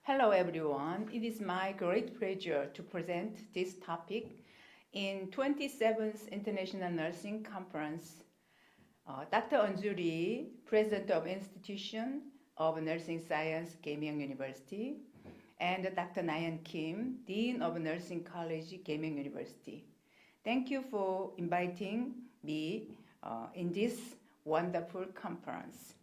Hello everyone, it is my great pleasure to present this topic in 27th International Nursing Conference. Dr. Anjuli, President of Institution of Nursing Science, Keimyung University, and Dr. Nayan Kim, Dean of Nursing College, Keimyung University. Thank you for inviting me in this wonderful conference.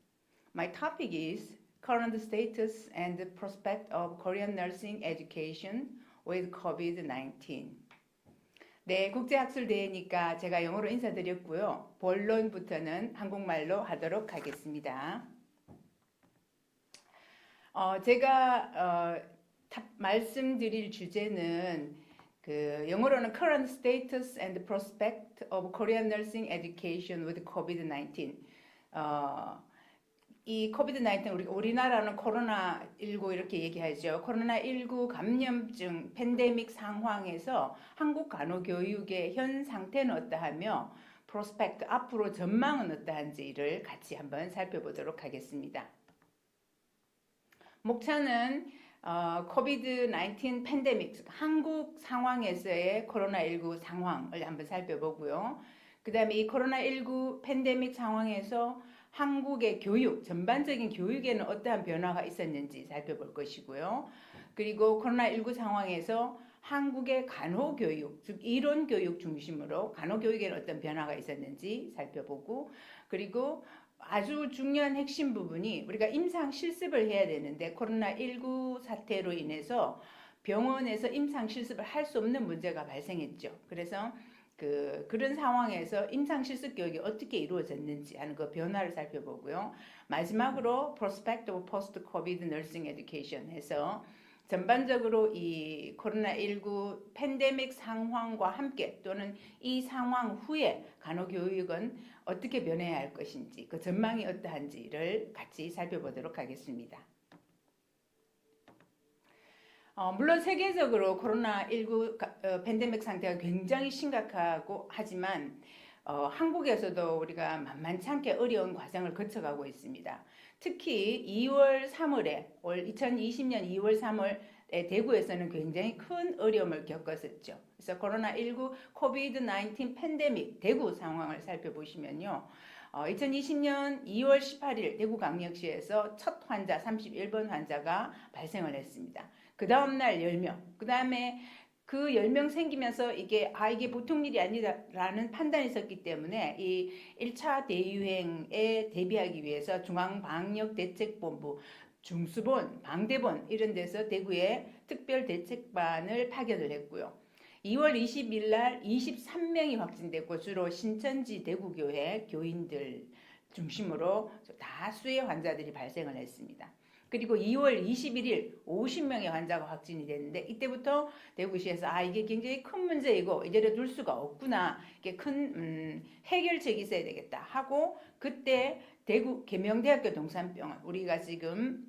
My topic is current status and prospect of Korean nursing education with COVID-19. 네, 국제학술대회니까 제가 영어로 인사드렸고요. 본론부터는 한국말로 하도록 하겠습니다. 제가 말씀드릴 주제는 영어로는 Current Status and Prospect of Korean Nursing Education with COVID-19. 이 COVID-19, 우리나라는 코로나19 이렇게 얘기하죠. 코로나19 감염증 팬데믹 상황에서 한국 간호교육의 현 상태는 어떠하며 프로스펙트 앞으로 전망은 어떠한지를 같이 한번 살펴보도록 하겠습니다. 목차는 COVID-19 팬데믹 한국 상황에서의 코로나19 상황을 한번 살펴보고요. 그 다음에 이 코로나19 팬데믹 상황에서 한국의 교육, 전반적인 교육에는 어떠한 변화가 있었는지 살펴볼 것이고요. 그리고 코로나19 상황에서 한국의 간호교육, 즉 이론교육 중심으로 간호교육에는 어떤 변화가 있었는지 살펴보고, 그리고 아주 중요한 핵심 부분이 우리가 임상 실습을 해야 되는데 코로나19 사태로 인해서 병원에서 임상 실습을 할 수 없는 문제가 발생했죠. 그래서 그런 상황에서 임상 실습 교육이 어떻게 이루어졌는지 하는 그 변화를 살펴보고요. 마지막으로 Prospect of Post-COVID Nursing Education 해서 전반적으로 이 코로나19 팬데믹 상황과 함께 또는 이 상황 후에 간호교육은 어떻게 변해야 할 것인지 그 전망이 어떠한지를 같이 살펴보도록 하겠습니다. 물론 세계적으로 코로나19 팬데믹 상태가 굉장히 심각하고 하지만 한국에서도 우리가 만만치 않게 어려운 과정을 거쳐가고 있습니다. 특히 2월 3월에 올 2020년 2월 3월에 대구에서는 굉장히 큰 어려움을 겪었었죠. 그래서 코로나19 COVID-19 팬데믹 대구 상황을 살펴보시면요. 2020년 2월 18일 대구광역시에서 첫 환자 31번 환자가 발생을 했습니다. 그 다음날 10명, 그 다음에 그 10명 생기면서 이게 보통 일이 아니라는 판단이 있었기 때문에 이 1차 대유행에 대비하기 위해서 중앙방역대책본부, 중수본, 방대본 이런 데서 대구에 특별대책반을 파견을 했고요. 2월 20일 날 23명이 확진됐고 주로 신천지 대구교회 교인들 중심으로 다수의 환자들이 발생을 했습니다. 그리고 2월 21일 50명의 환자가 확진이 됐는데 이때부터 대구시에서 이게 굉장히 큰 문제이고 이대로 둘 수가 없구나. 이게 큰 해결책이 있어야 되겠다 하고 그때 대구 계명대학교 동산병원 우리가 지금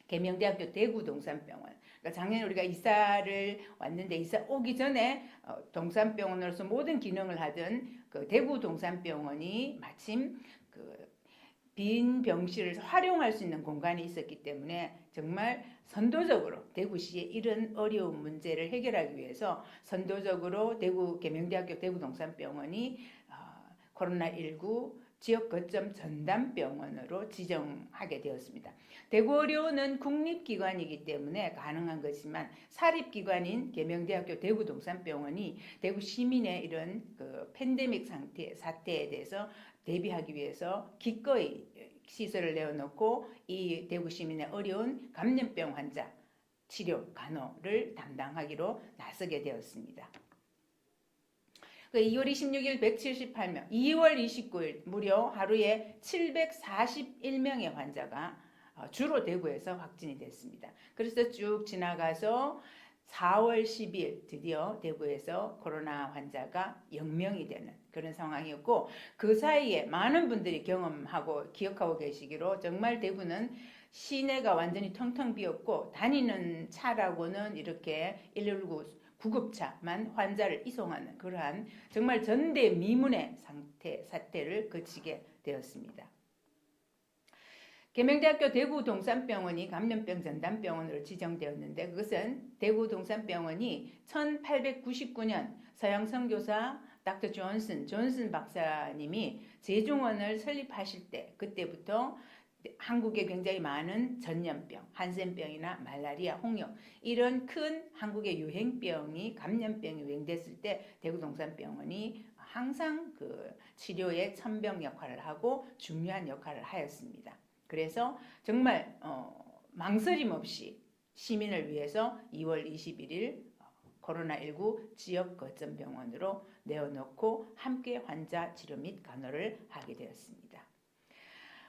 계명대학교 대구 동산병원 그러니까 작년에 우리가 이사를 왔는데 이사 오기 전에 동산병원으로서 모든 기능을 하던 그 대구 동산병원이 마침 빈 병실을 활용할 수 있는 공간이 있었기 때문에 정말 선도적으로 대구시의 이런 어려운 문제를 해결하기 위해서 선도적으로 대구 계명대학교 대구 동산병원이 코로나19 지역 거점 전담병원으로 지정하게 되었습니다. 대구의료원은 국립기관이기 때문에 가능한 것이지만 사립기관인 계명대학교 대구 동산병원이 대구 시민의 이런 팬데믹 사태에 대해서 대비하기 위해서 기꺼이 시설을 내어놓고 이 대구 시민의 어려운 감염병 환자 치료 간호를 담당하기로 나서게 되었습니다. 2월 26일 178명, 2월 29일 무려 하루에 741명의 환자가 주로 대구에서 확진이 됐습니다. 그래서 쭉 지나가서 4월 10일 드디어 대구에서 코로나 환자가 0명이 되는 그런 상황이었고 그 사이에 많은 분들이 경험하고 기억하고 계시기로 정말 대구는 시내가 완전히 텅텅 비었고 다니는 차라고는 이렇게 119 구급차만 환자를 이송하는 그러한 정말 전대미문의 사태를 거치게 되었습니다. 계명대학교 대구동산병원이 감염병 전담병원으로 지정되었는데 그것은 대구동산병원이 1899년 서양 선교사 닥터 존슨 박사님이 제중원을 설립하실 때 그때부터 한국에 굉장히 많은 전염병, 한센병이나 말라리아, 홍역 이런 큰 한국의 유행병이 감염병이 유행됐을 때 대구동산병원이 항상 그 치료의 천병 역할을 하고 중요한 역할을 하였습니다. 그래서 정말 망설임 없이 시민을 위해서 2월 21일 코로나19 지역 거점 병원으로 내어놓고 함께 환자 치료 및 간호를 하게 되었습니다.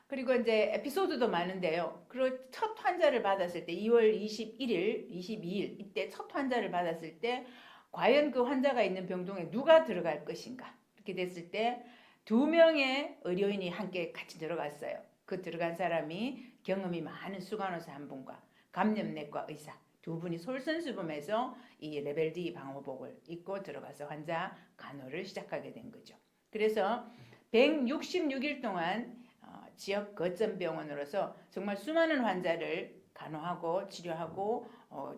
그리고 이제 에피소드도 많은데요. 그리고 첫 환자를 받았을 때 2월 21일, 22일 이때 첫 환자를 받았을 때 과연 그 환자가 있는 병동에 누가 들어갈 것인가 이렇게 됐을 때 2명의 의료인이 함께 같이 들어갔어요. 그 들어간 사람이 경험이 많은 수간호사 한 분과 감염내과 의사 두 분이 솔선수범해서 이 레벨 D 방호복을 입고 들어가서 환자 간호를 시작하게 된 거죠. 그래서 166일 동안 지역 거점 병원으로서 정말 수많은 환자를 간호하고 치료하고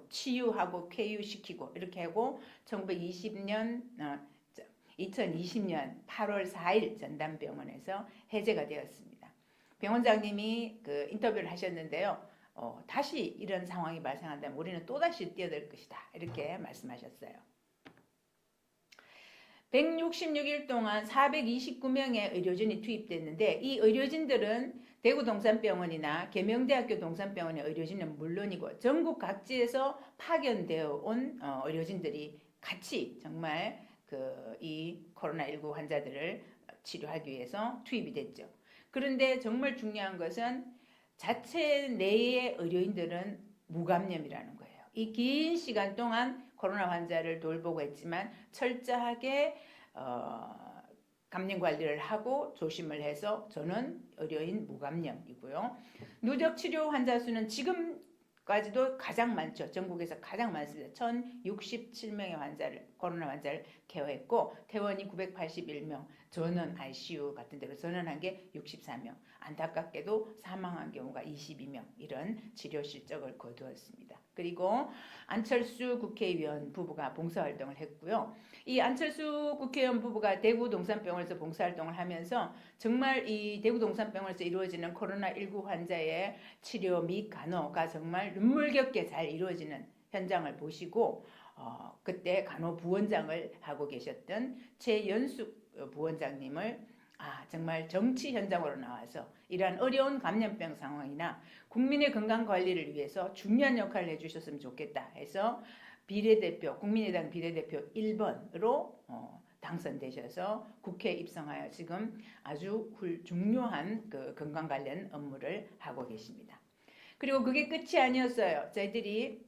치유하고 쾌유시키고 이렇게 하고 2020년 8월 4일 전담병원에서 해제가 되었습니다. 병원장님이 그 인터뷰를 하셨는데요. 다시 이런 상황이 발생한다면 우리는 또다시 뛰어들 것이다. 이렇게 말씀하셨어요. 166일 동안 429명의 의료진이 투입됐는데 이 의료진들은 대구동산병원이나 계명대학교 동산병원의 의료진은 물론이고 전국 각지에서 파견되어 온 의료진들이 같이 정말 이 코로나19 환자들을 치료하기 위해서 투입이 됐죠. 그런데 정말 중요한 것은 자체 내의 의료인들은 무감염이라는 거예요. 이 긴 시간 동안 코로나 환자를 돌보고 했지만 철저하게 감염 관리를 하고 조심을 해서 저는 의료인 무감염이고요. 누적 치료 환자 수는 지금까지도 가장 많죠. 전국에서 가장 많습니다. 1067명의 코로나 환자를 케어했고 퇴원이 981명, 전원 ICU 같은 데로 전원한 게 64명, 안타깝게도 사망한 경우가 22명 이런 치료 실적을 거두었습니다. 그리고 안철수 국회의원 부부가 봉사활동을 했고요. 이 안철수 국회의원 부부가 대구동산병원에서 봉사활동을 하면서 정말 이 대구동산병원에서 이루어지는 코로나19 환자의 치료 및 간호가 정말 눈물겹게 잘 이루어지는 현장을 보시고 그때 간호부원장을 하고 계셨던 최연숙 부원장님을 정말 정치 현장으로 나와서 이러한 어려운 감염병 상황이나 국민의 건강 관리를 위해서 중요한 역할을 해주셨으면 좋겠다 해서 비례대표, 국민의당 비례대표 1번으로 당선되셔서 국회에 입성하여 지금 아주 중요한 그 건강 관련 업무를 하고 계십니다. 그리고 그게 끝이 아니었어요. 저희들이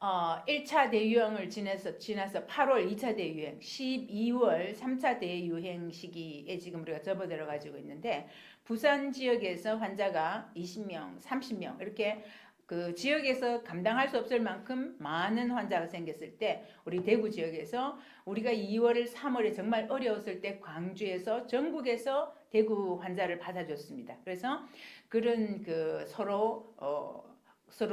1차 대유행을 지나서 8월 2차 대유행, 12월 3차 대유행 시기에 지금 우리가 접어들어 가지고 있는데 부산 지역에서 환자가 20명, 30명 이렇게 그 지역에서 감당할 수 없을 만큼 많은 환자가 생겼을 때 우리 대구 지역에서 우리가 2월, 3월에 정말 어려웠을 때 광주에서 전국에서 대구 환자를 받아줬습니다. 그래서 그런 그 서로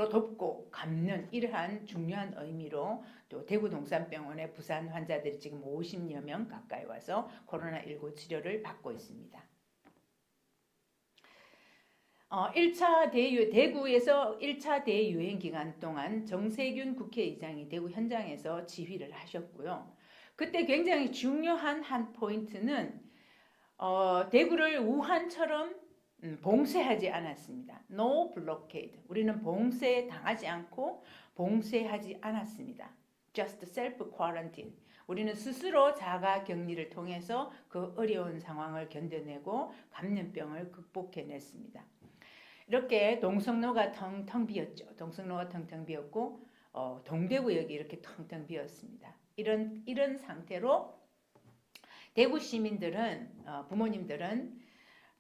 돕고 갚는 이러한 중요한 의미로 또 대구동산병원의 부산 환자들이 지금 50여 명 가까이 와서 코로나19 치료를 받고 있습니다. 1차 대구에서 1차 대유행 기간 동안 정세균 국회의장이 대구 현장에서 지휘를 하셨고요. 그때 굉장히 중요한 한 포인트는 대구를 우한처럼 봉쇄하지 않았습니다. No blockade. 우리는 봉쇄당하지 않고 봉쇄하지 않았습니다. Just self quarantine. 우리는 스스로 자가 격리를 통해서 그 어려운 상황을 견뎌내고 감염병을 극복해냈습니다. 이렇게 동성로가 텅텅 비었죠. 동성로가 텅텅 비었고 동대구역이 이렇게 텅텅 비었습니다. 이런 상태로 대구 시민들은 부모님들은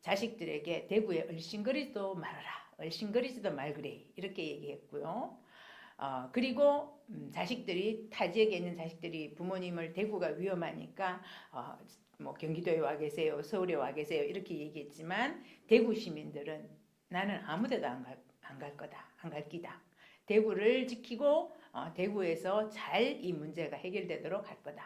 자식들에게 대구에 얼씬거리지도 말아라. 얼씬거리지도 말그래. 이렇게 얘기했고요. 그리고 자식들이 타 지역에 있는 자식들이 부모님을 대구가 위험하니까 뭐 경기도에 와 계세요. 서울에 와 계세요. 이렇게 얘기했지만 대구 시민들은 나는 아무데도 안 갈 거다. 안 갈 기다. 대구를 지키고 대구에서 잘 이 문제가 해결되도록 할 거다.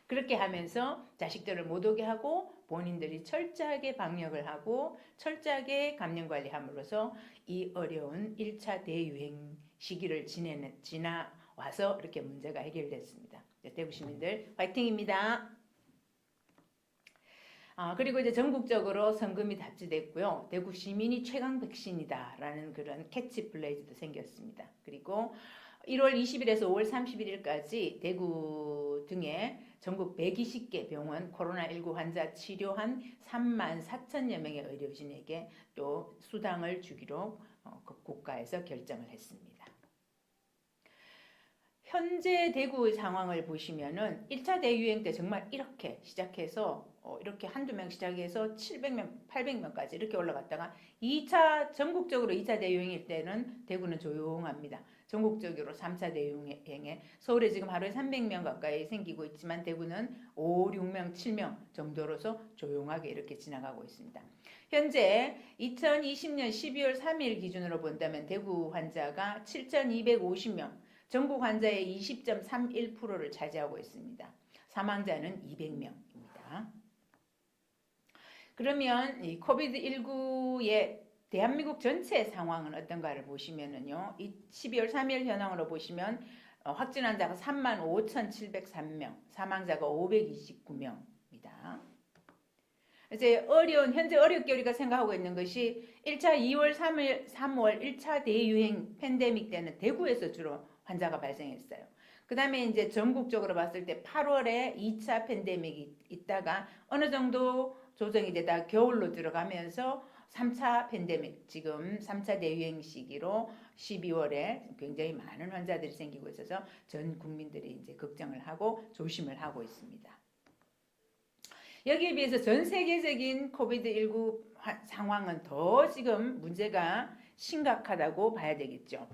그렇게 하면서 자식들을 못 오게 하고 본인들이 철저하게 방역을 하고 철저하게 감염 관리함으로써 이 어려운 1차 대유행 시기를 지나와서 이렇게 문제가 해결됐습니다. 대구 시민들 화이팅입니다. 그리고 이제 전국적으로 성금이 답지됐고요. 대구 시민이 최강 백신이다라는 그런 캐치플레이즈도 생겼습니다. 그리고 1월 20일에서 5월 31일까지 대구 등의 전국 120개 병원 코로나19 환자 치료한 3만 4천여 명의 의료진에게 또 수당을 주기로 국가에서 결정을 했습니다. 현재 대구의 상황을 보시면은 1차 대유행 때 정말 이렇게 시작해서 이렇게 한두 명 시작해서 700명, 800명까지 이렇게 올라갔다가 2차 전국적으로 2차 대유행일 때는 대구는 조용합니다. 전국적으로 3차 대유행에 서울에 지금 하루에 300명 가까이 생기고 있지만 대구는 5, 6명, 7명 정도로서 조용하게 이렇게 지나가고 있습니다. 현재 2020년 12월 3일 기준으로 본다면 대구 환자가 7,250명, 전국 환자의 20.31%를 차지하고 있습니다. 사망자는 200명입니다. 그러면 이 코비드19의 대한민국 전체 상황은 어떤가를 보시면은요. 12월 3일 현황으로 보시면 확진 환자가 35,703명, 사망자가 529명입니다. 이제 현재 어렵게 우리가 생각하고 있는 것이 1차 2월, 3월 1차 대유행 팬데믹 때는 대구에서 주로 환자가 발생했어요. 그 다음에 이제 전국적으로 봤을 때 8월에 2차 팬데믹이 있다가 어느 정도 조정이 되다 겨울로 들어가면서 3차 팬데믹, 지금 3차 대유행 시기로 12월에 굉장히 많은 환자들이 생기고 있어서 전 국민들이 이제 걱정을 하고 조심을 하고 있습니다. 여기에 비해서 전 세계적인 코비드19 상황은 더 지금 문제가 심각하다고 봐야 되겠죠.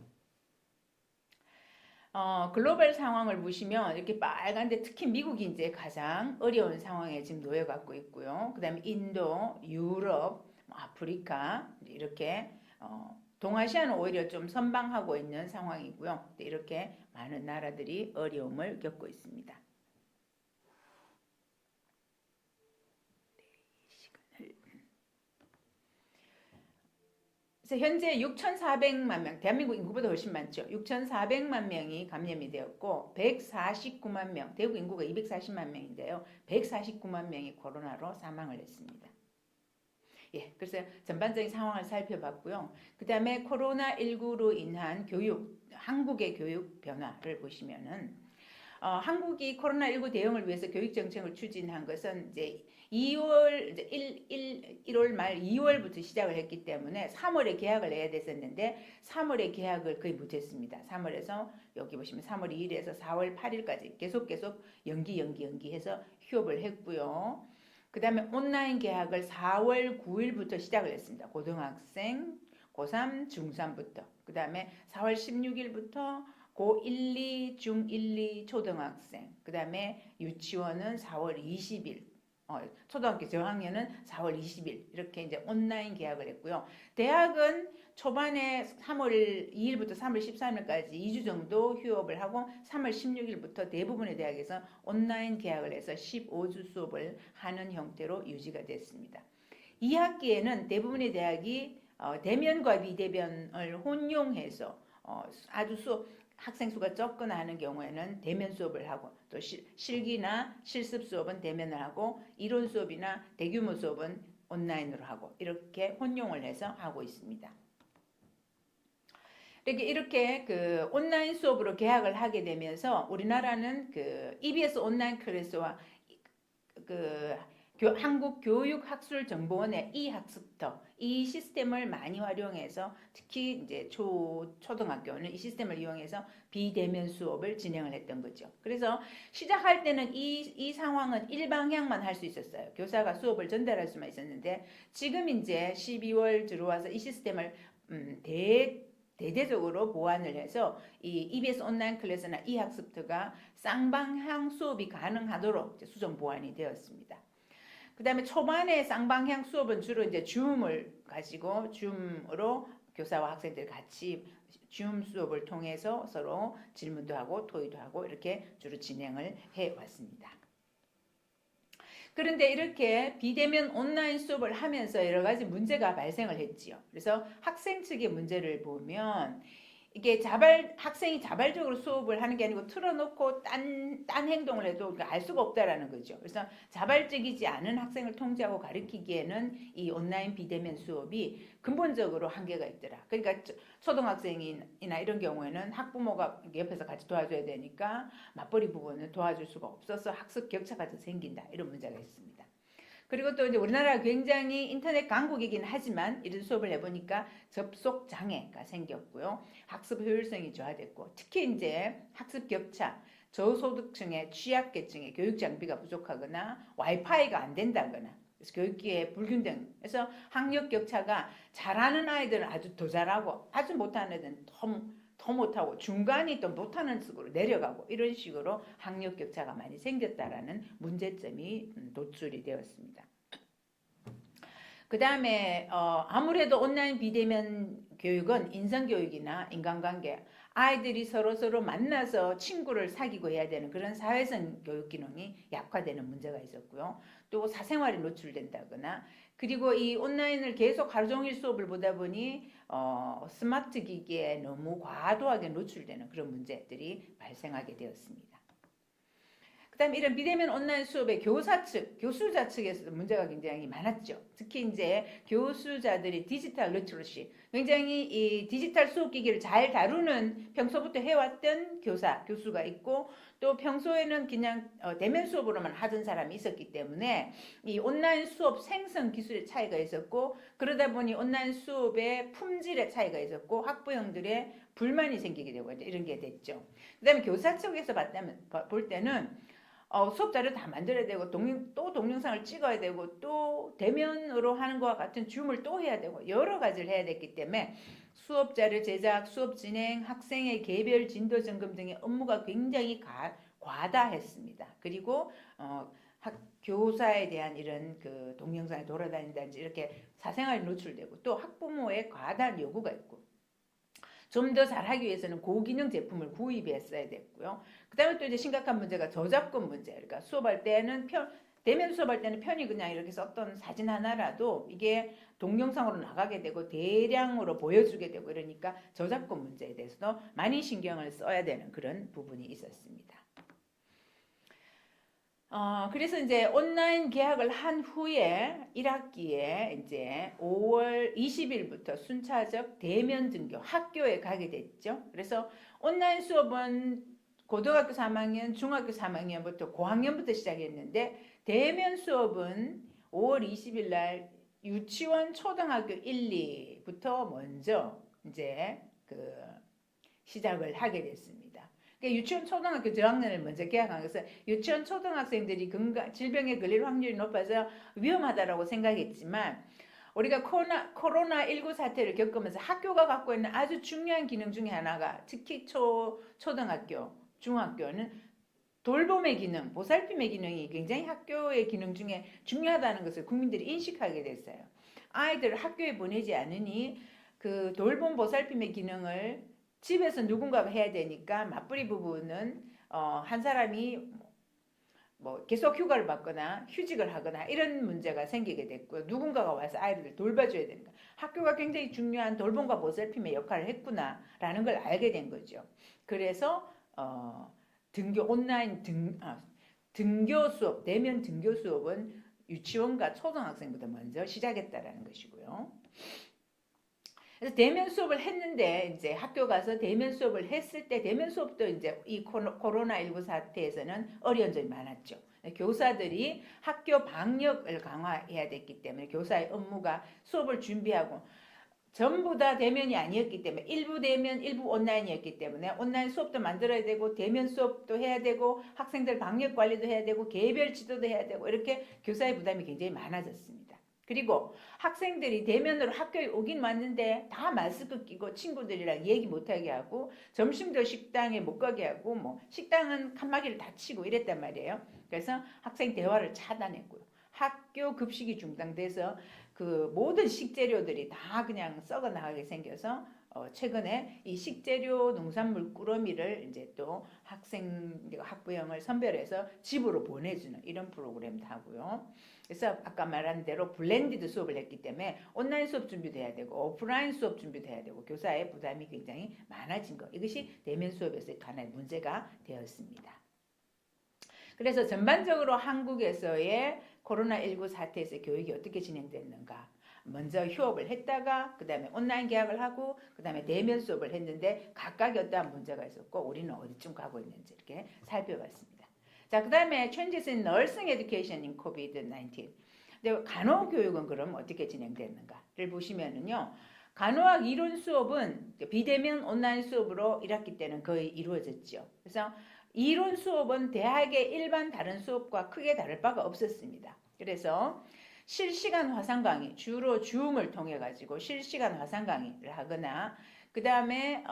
글로벌 상황을 보시면 이렇게 빨간데 특히 미국이 이제 가장 어려운 상황에 지금 놓여갖고 있고요. 그 다음에 인도, 유럽, 아프리카 이렇게 동아시아는 오히려 좀 선방하고 있는 상황이고요. 이렇게 많은 나라들이 어려움을 겪고 있습니다. 그래서 현재 6,400만 명, 대한민국 인구보다 훨씬 많죠. 6,400만 명이 감염이 되었고 149만 명, 대구 인구가 240만 명인데요. 149만 명이 코로나로 사망을 했습니다. 예, 그래서 전반적인 상황을 살펴봤고요. 그 다음에 코로나19로 인한 한국의 교육 변화를 보시면은 한국이 코로나19 대응을 위해서 교육 정책을 추진한 것은 이제 1월 말 2월부터 시작을 했기 때문에 3월에 개학을 해야 됐었는데 3월에 개학을 거의 못했습니다. 3월에서 여기 보시면 3월 2일에서 4월 8일까지 계속 연기해서 휴업을 했고요. 그 다음에 온라인 개학을 4월 9일부터 시작을 했습니다. 고등학생, 고3, 중3부터. 그 다음에 4월 16일부터 고1, 2, 중1, 2 초등학생. 그 다음에 유치원은 4월 20일. 초등학교 저학년은 4월 20일 이렇게 이제 온라인 개학을 했고요. 대학은 초반에 3월 2일부터 3월 13일까지 2주 정도 휴업을 하고 3월 16일부터 대부분의 대학에서 온라인 개학을 해서 15주 수업을 하는 형태로 유지가 됐습니다. 2학기에는 대부분의 대학이 대면과 비대면을 혼용해서 아주 학생 수가 적거나 하는 경우에는 대면 수업을 하고 또 실기나 실습 수업은 대면을 하고 이론 수업이나 대규모 수업은 온라인으로 하고 이렇게 혼용을 해서 하고 있습니다. 이렇게 그 온라인 수업으로 개학을 하게 되면서 우리나라는 그 EBS 온라인 클래스와 그 한국교육학술정보원의 e학습터 이 시스템을 많이 활용해서 특히 이제 초등학교는 이 시스템을 이용해서 비대면 수업을 진행을 했던 거죠. 그래서 시작할 때는 이 상황은 일방향만 할 수 있었어요. 교사가 수업을 전달할 수만 있었는데 지금 이제 12월 들어와서 이 시스템을 대대적으로 보완을 해서 이 EBS 온라인 클래스나 e학습터가 쌍방향 수업이 가능하도록 수정 보완이 되었습니다. 그다음에 초반에 쌍방향 수업은 주로 이제 줌을 가지고 줌으로 교사와 학생들 같이 줌 수업을 통해서 서로 질문도 하고 토의도 하고 이렇게 주로 진행을 해 왔습니다. 그런데 이렇게 비대면 온라인 수업을 하면서 여러 가지 문제가 발생을 했지요. 그래서 학생 측의 문제를 보면 이게 학생이 자발적으로 수업을 하는 게 아니고 틀어놓고 딴 행동을 해도 알 수가 없다라는 거죠. 그래서 자발적이지 않은 학생을 통제하고 가르치기에는 이 온라인 비대면 수업이 근본적으로 한계가 있더라. 그러니까 초등학생이나 이런 경우에는 학부모가 옆에서 같이 도와줘야 되니까 맞벌이 부분은 도와줄 수가 없어서 학습 격차가 더 생긴다. 이런 문제가 있습니다. 그리고 또 이제 우리나라가 굉장히 인터넷 강국이긴 하지만 이런 수업을 해보니까 접속 장애가 생겼고요. 학습 효율성이 저하됐고 특히 이제 학습 격차, 저소득층의 취약계층의 교육 장비가 부족하거나 와이파이가 안 된다거나 그래서 교육기회 불균등, 그래서 학력 격차가 잘하는 아이들은 아주 더 잘하고 아주 못하는 애들은 더 못하고 중간이 또 못하는 식으로 내려가고 이런 식으로 학력 격차가 많이 생겼다라는 문제점이 노출이 되었습니다. 그 다음에 아무래도 온라인 비대면 교육은 인성교육이나 인간관계, 아이들이 서로 만나서 친구를 사귀고 해야 되는 그런 사회성 교육 기능이 약화되는 문제가 있었고요. 또 사생활이 노출된다거나 그리고 이 온라인을 계속 하루 종일 수업을 보다 보니 스마트 기기에 너무 과도하게 노출되는 그런 문제들이 발생하게 되었습니다. 그 다음에 이런 비대면 온라인 수업의 교수자 측에서 문제가 굉장히 많았죠. 특히 이제 교수자들이 디지털 리터러시, 굉장히 이 디지털 수업기기를 잘 다루는 평소부터 해왔던 교수가 있고 또 평소에는 그냥 대면 수업으로만 하던 사람이 있었기 때문에 이 온라인 수업 생성 기술의 차이가 있었고 그러다 보니 온라인 수업의 품질의 차이가 있었고 학부형들의 불만이 생기게 되고 이런 게 됐죠. 그 다음에 교사 쪽에서 볼 때는 수업 자료 다 만들어야 되고 또 동영상을 찍어야 되고 또 대면으로 하는 것과 같은 줌을 또 해야 되고 여러 가지를 해야 됐기 때문에 수업 자료 제작, 수업 진행, 학생의 개별 진도 점검 등의 업무가 굉장히 과다했습니다. 그리고 교사에 대한 이런 그 동영상이 돌아다닌다든지 이렇게 사생활이 노출되고 또 학부모의 과다한 요구가 있고 좀 더 잘하기 위해서는 고기능 제품을 구입했어야 됐고요. 그 다음에 또 이제 심각한 문제가 저작권 문제. 그러니까 수업할 때는 대면 수업할 때는 편히 그냥 이렇게 썼던 사진 하나라도 이게 동영상으로 나가게 되고 대량으로 보여주게 되고 이러니까 저작권 문제에 대해서도 많이 신경을 써야 되는 그런 부분이 있었습니다. 그래서 이제 온라인 계약을 한 후에 1학기에 이제 5월 20일부터 순차적 대면 등교 학교에 가게 됐죠. 그래서 온라인 수업은 고등학교 3학년, 중학교 3학년부터 고학년부터 시작했는데 대면 수업은 5월 20일 날 유치원, 초등학교 1, 2부터 먼저 이제 시작을 하게 됐습니다. 그러니까 유치원, 초등학교 저학년을 먼저 개학한 것은 유치원, 초등학생들이 질병에 걸릴 확률이 높아서 위험하다라고 생각했지만 우리가 코로나19 사태를 겪으면서 학교가 갖고 있는 아주 중요한 기능 중에 하나가 특히 초등학교, 중학교는 돌봄의 기능, 보살핌의 기능이 굉장히 학교의 기능 중에 중요하다는 것을 국민들이 인식하게 됐어요. 아이들을 학교에 보내지 않으니 그 돌봄 보살핌의 기능을 집에서 누군가가 해야 되니까 맞벌이 부부는 한 사람이 뭐 계속 휴가를 받거나 휴직을 하거나 이런 문제가 생기게 됐고요. 누군가가 와서 아이를 돌봐줘야 되니까 학교가 굉장히 중요한 돌봄과 보살핌의 역할을 했구나라는 걸 알게 된 거죠. 그래서 등교 수업, 대면 등교 수업은 유치원과 초등학생부터 먼저 시작했다라는 것이고요. 그래서 대면 수업을 했는데 이제 학교 가서 대면 수업을 했을 때 대면 수업도 이제 이 코로나19 사태에서는 어려운 점이 많았죠. 교사들이 학교 방역을 강화해야 됐기 때문에 교사의 업무가 수업을 준비하고 전부 다 대면이 아니었기 때문에 일부 대면, 일부 온라인이었기 때문에 온라인 수업도 만들어야 되고 대면 수업도 해야 되고 학생들 방역 관리도 해야 되고 개별 지도도 해야 되고 이렇게 교사의 부담이 굉장히 많아졌습니다. 그리고 학생들이 대면으로 학교에 오긴 왔는데 다 마스크 끼고 친구들이랑 얘기 못하게 하고 점심도 식당에 못 가게 하고 뭐 식당은 칸막이를 닫히고 이랬단 말이에요. 그래서 학생 대화를 차단했고요. 학교 급식이 중단돼서 그 모든 식재료들이 다 그냥 썩어 나가게 생겨서 최근에 이 식재료 농산물 꾸러미를 이제 또 학부형을 선별해서 집으로 보내주는 이런 프로그램도 하고요. 그래서 아까 말한 대로 블렌디드 수업을 했기 때문에 온라인 수업 준비도 해야 되고 오프라인 수업 준비도 해야 되고 교사의 부담이 굉장히 많아진 것. 이것이 대면 수업에서 하나의 문제가 되었습니다. 그래서 전반적으로 한국에서의 코로나19 사태에서 교육이 어떻게 진행됐는가. 먼저 휴업을 했다가 그 다음에 온라인 개학을 하고 그 다음에 대면 수업을 했는데 각각이 어떠한 문제가 있었고 우리는 어디쯤 가고 있는지 이렇게 살펴봤습니다. 자, 그 다음에 Changes in Nursing Education in COVID-19. 근데 간호교육은 그럼 어떻게 진행됐는가를 보시면은요. 간호학 이론 수업은 비대면 온라인 수업으로 1학기 때는 거의 이루어졌죠. 그래서 이론 수업은 대학의 일반 다른 수업과 크게 다를 바가 없었습니다. 그래서 실시간 화상 강의, 주로 줌을 통해 가지고 실시간 화상 강의를 하거나 그 다음에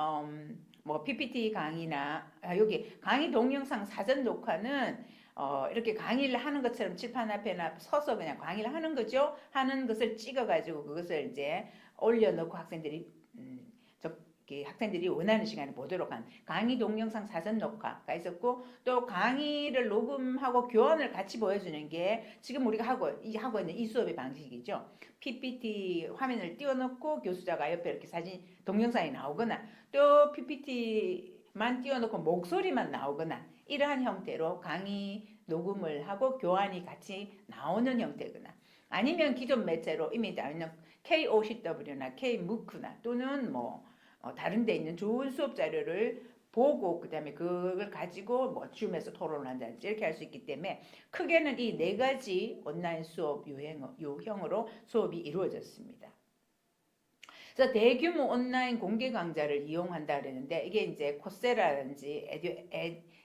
뭐 PPT 강의나 여기 강의 동영상 사전 녹화는 이렇게 강의를 하는 것처럼 칠판 앞에나 서서 그냥 강의를 하는 거죠. 하는 것을 찍어가지고 그것을 이제 올려놓고 학생들이 원하는 시간에 보도록 한 강의 동영상 사전 녹화가 있었고 또 강의를 녹음하고 교환을 같이 보여주는 게 지금 우리가 하고 있는 이 수업의 방식이죠. PPT 화면을 띄워놓고 교수자가 옆에 이렇게 사진 동영상이 나오거나 또 PPT만 띄워놓고 목소리만 나오거나 이러한 형태로 강의 녹음을 하고 교환이 같이 나오는 형태거나 아니면 기존 매체로 이미 나오는 KOCW나 KMOOC나 또는 뭐 다른 데 있는 좋은 수업 자료를 보고 그 다음에 그걸 가지고 뭐 줌에서 토론을 한다든지 이렇게 할 수 있기 때문에 크게는 이 네 가지 온라인 수업 유형으로 수업이 이루어졌습니다. 그래서 대규모 온라인 공개 강좌를 이용한다 그랬는데 이게 이제 코세라든지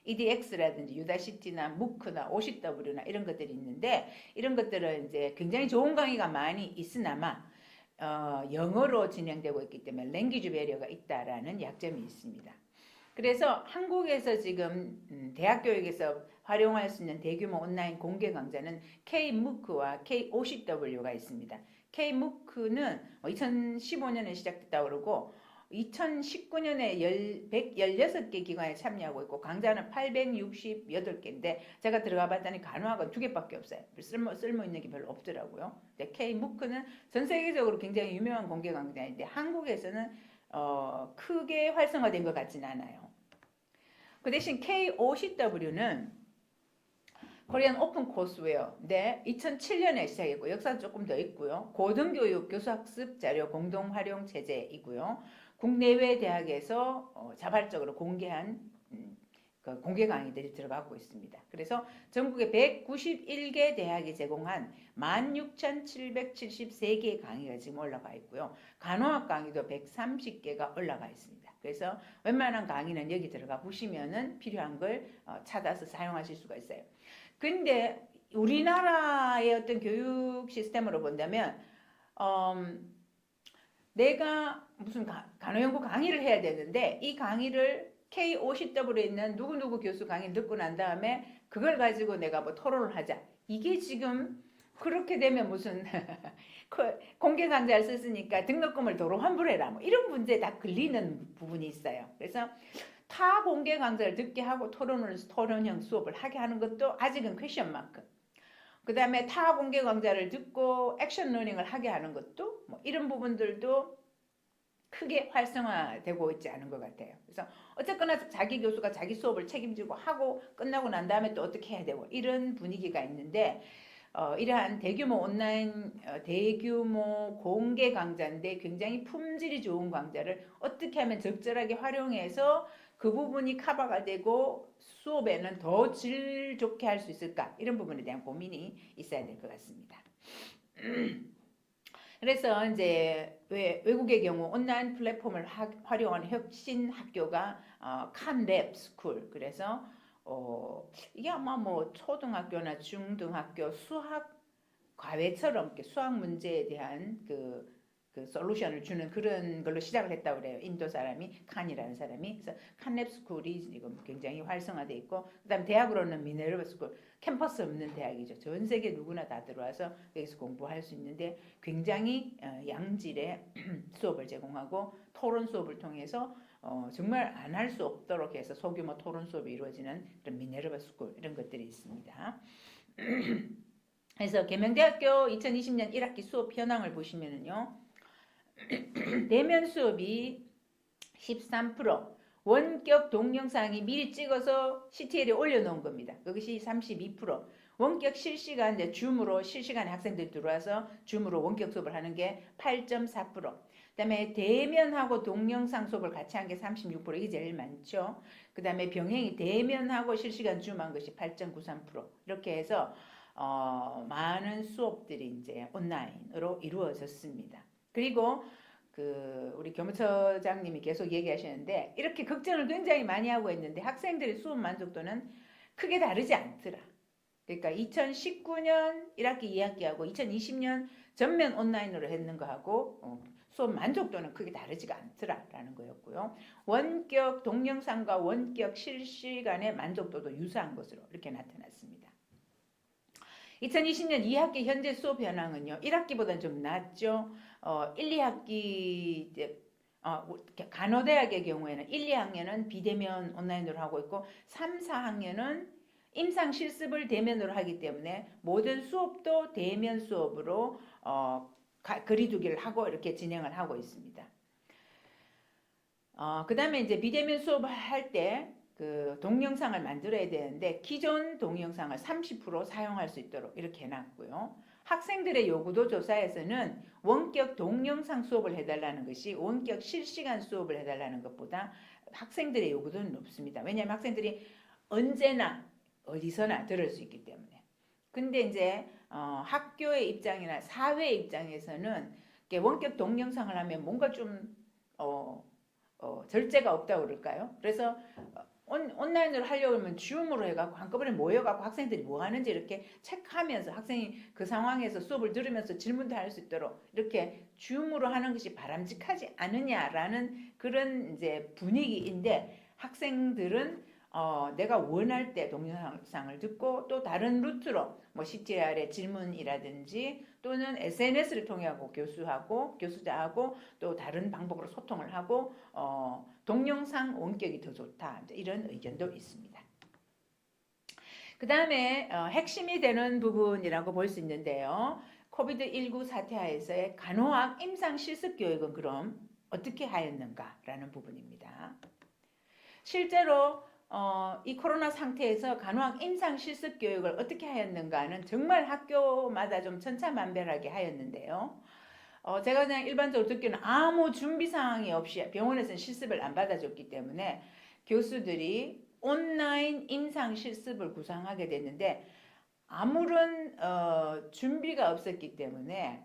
EDX라든지 유다시티나 무크나 OCW나 이런 것들이 있는데 이런 것들은 이제 굉장히 좋은 강의가 많이 있으나마 영어로 진행되고 있기 때문에 랭귀지 배리어가 있다라는 약점이 있습니다. 그래서 한국에서 지금 대학 교육에서 활용할 수 있는 대규모 온라인 공개 강좌는 KMOOC와 KOCW가 있습니다. KMOOC는 2015년에 시작됐다고 그러고 2019년에 116개 기관에 참여하고 있고 강좌는 868개인데 제가 들어가 봤더니 간호학은 2개밖에 없어요. 쓸모 있는 게 별로 없더라고요. KMOOC는 전 세계적으로 굉장히 유명한 공개 강좌인데 한국에서는 크게 활성화된 것 같지는 않아요. 그 대신 KOCW는 코리안 오픈 코스웨어인데 2007년에 시작했고 역사는 조금 더 있고요. 고등교육 교수학습 자료 공동 활용 체제이고요. 국내외 대학에서 자발적으로 공개한 그 공개 강의들이 들어가고 있습니다. 그래서 전국에 191개 대학이 제공한 16,773개의 강의가 지금 올라가 있고요. 간호학 강의도 130개가 올라가 있습니다. 그래서 웬만한 강의는 여기 들어가 보시면은 필요한 걸 찾아서 사용하실 수가 있어요. 근데 우리나라의 어떤 교육 시스템으로 본다면 내가 무슨 간호연구 강의를 해야 되는데 이 강의를 KOCW에 있는 누구누구 교수 강의 듣고 난 다음에 그걸 가지고 내가 뭐 토론을 하자. 이게 지금 그렇게 되면 무슨 공개 강좌를 썼으니까 등록금을 도로 환불해라. 뭐 이런 문제에 다 걸리는 부분이 있어요. 그래서 타 공개 강좌를 듣게 하고 토론형 수업을 하게 하는 것도 아직은 퀘션 마크. 그 다음에 타 공개 강좌를 듣고 액션 러닝을 하게 하는 것도 뭐 이런 부분들도 크게 활성화되고 있지 않은 것 같아요. 그래서 어쨌거나 자기 교수가 자기 수업을 책임지고 하고 끝나고 난 다음에 또 어떻게 해야 되고 이런 분위기가 있는데 이러한 대규모 온라인 대규모 공개 강좌인데 굉장히 품질이 좋은 강좌를 어떻게 하면 적절하게 활용해서 그 부분이 커버가 되고 수업에는 더 질 좋게 할 수 있을까 이런 부분에 대한 고민이 있어야 될 것 같습니다. 그래서 이제 외국의 경우 온라인 플랫폼을 활용하는 혁신 학교가 칸랩 스쿨. 그래서 이게 아마 뭐 초등학교나 중등학교 수학 과외처럼 수학 문제에 대한 그 그 솔루션을 주는 그런 걸로 시작을 했다고 그래요. 인도 사람이 칸이라는 사람이. 그래서 칸랩 스쿨이 지금 굉장히 활성화돼 있고, 그다음 대학으로는 미네르바 스쿨, 캠퍼스 없는 대학이죠. 전 세계 누구나 다 들어와서 여기서 공부할 수 있는데 굉장히 양질의 수업을 제공하고 토론 수업을 통해서 정말 안 할 수 없도록 해서 소규모 토론 수업이 이루어지는 그런 미네르바 스쿨 이런 것들이 있습니다. 그래서 계명대학교 2020년 1학기 수업 현황을 보시면은요. 대면 수업이 13%, 원격 동영상이 미리 찍어서 CTL에 올려놓은 겁니다. 그것이 32%, 원격 실시간 줌으로 실시간에 학생들이 들어와서 줌으로 원격 수업을 하는 게 8.4%, 그다음에 대면하고 동영상 수업을 같이 한 게 36%, 이게 제일 많죠. 그다음에 병행이 대면하고 실시간 줌한 것이 8.93%, 이렇게 해서 많은 수업들이 이제 온라인으로 이루어졌습니다. 그리고 우리 교무처장님이 계속 얘기하시는데 이렇게 걱정을 굉장히 많이 하고 있는데 학생들의 수업 만족도는 크게 다르지 않더라. 그러니까 2019년 1학기 2학기하고 2020년 전면 온라인으로 했는 거하고 수업 만족도는 크게 다르지가 않더라라는 거였고요. 원격 동영상과 원격 실시간의 만족도도 유사한 것으로 이렇게 나타났습니다. 2020년 2학기 현재 수업 현황은요. 1학기보다는 좀 낮죠. 1, 2학기 간호대학의 경우에는 1, 2학년은 비대면 온라인으로 하고 있고 3, 4학년은 임상 실습을 대면으로 하기 때문에 모든 수업도 대면 수업으로 거리두기를 하고 이렇게 진행을 하고 있습니다. 그 다음에 이제 비대면 수업을 할 때 그 동영상을 만들어야 되는데 기존 동영상을 30% 사용할 수 있도록 이렇게 해놨고요. 학생들의 요구도 조사에서는 원격 동영상 수업을 해달라는 것이 원격 실시간 수업을 해달라는 것보다 학생들의 요구도는 높습니다. 왜냐하면 학생들이 언제나 어디서나 들을 수 있기 때문에. 근데 이제 학교의 입장이나 사회 입장에서는 원격 동영상을 하면 뭔가 좀 절제가 없다고 그럴까요? 그래서 온라인으로 하려고 하면 줌으로 해갖고 한꺼번에 모여갖고 학생들이 뭐 하는지 이렇게 체크하면서 학생이 그 상황에서 수업을 들으면서 질문도 할 수 있도록 이렇게 줌으로 하는 것이 바람직하지 않느냐라는 그런 이제 분위기인데 학생들은 내가 원할 때 동영상을 듣고 또 다른 루트로 뭐 CTR의 질문이라든지 또는 SNS를 통해하고 교수자하고 또 다른 방법으로 소통을 하고 동영상 원격이 더 좋다 이런 의견도 있습니다. 그 다음에 핵심이 되는 부분이라고 볼 수 있는데요. 코비드19 사태하에서의 간호학 임상 실습 교육은 그럼 어떻게 하였는가라는 부분입니다. 실제로 이 코로나 상태에서 간호학 임상 실습 교육을 어떻게 하였는가는 정말 학교마다 좀 천차만별하게 하였는데요. 제가 그냥 일반적으로 듣기는 아무 준비 사항이 없이 병원에서는 실습을 안 받아줬기 때문에 교수들이 온라인 임상 실습을 구상하게 됐는데 아무런 준비가 없었기 때문에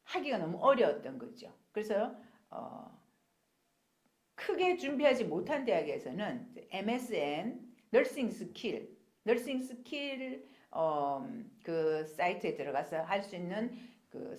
하기가 너무 어려웠던 거죠. 그래서 크게 준비하지 못한 대학에서는 MSN 너싱 스킬 그 사이트에 들어가서 할 수 있는 그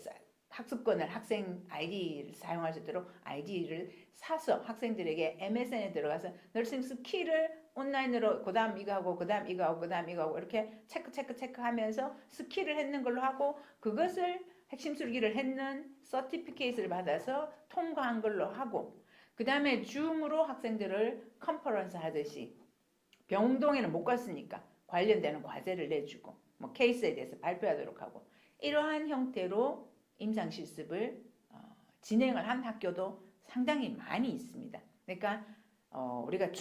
학습권을 학생 아이디를 사용할 수 있도록 아이디를 사서 학생들에게 MSN에 들어가서 너싱 스킬을 온라인으로 그다음 이거 하고 그다음 이거 하고 그다음 이거 하고 이렇게 체크하면서 스킬을 했는 걸로 하고 그것을 핵심 술기를 했는 서티피케이트를 받아서 통과한 걸로 하고 그 다음에 줌으로 학생들을 컨퍼런스 하듯이 병동에는 못 갔으니까 관련되는 과제를 내주고 뭐 케이스에 대해서 발표하도록 하고 이러한 형태로 임상 실습을 진행을 한 학교도 상당히 많이 있습니다. 그러니까 우리가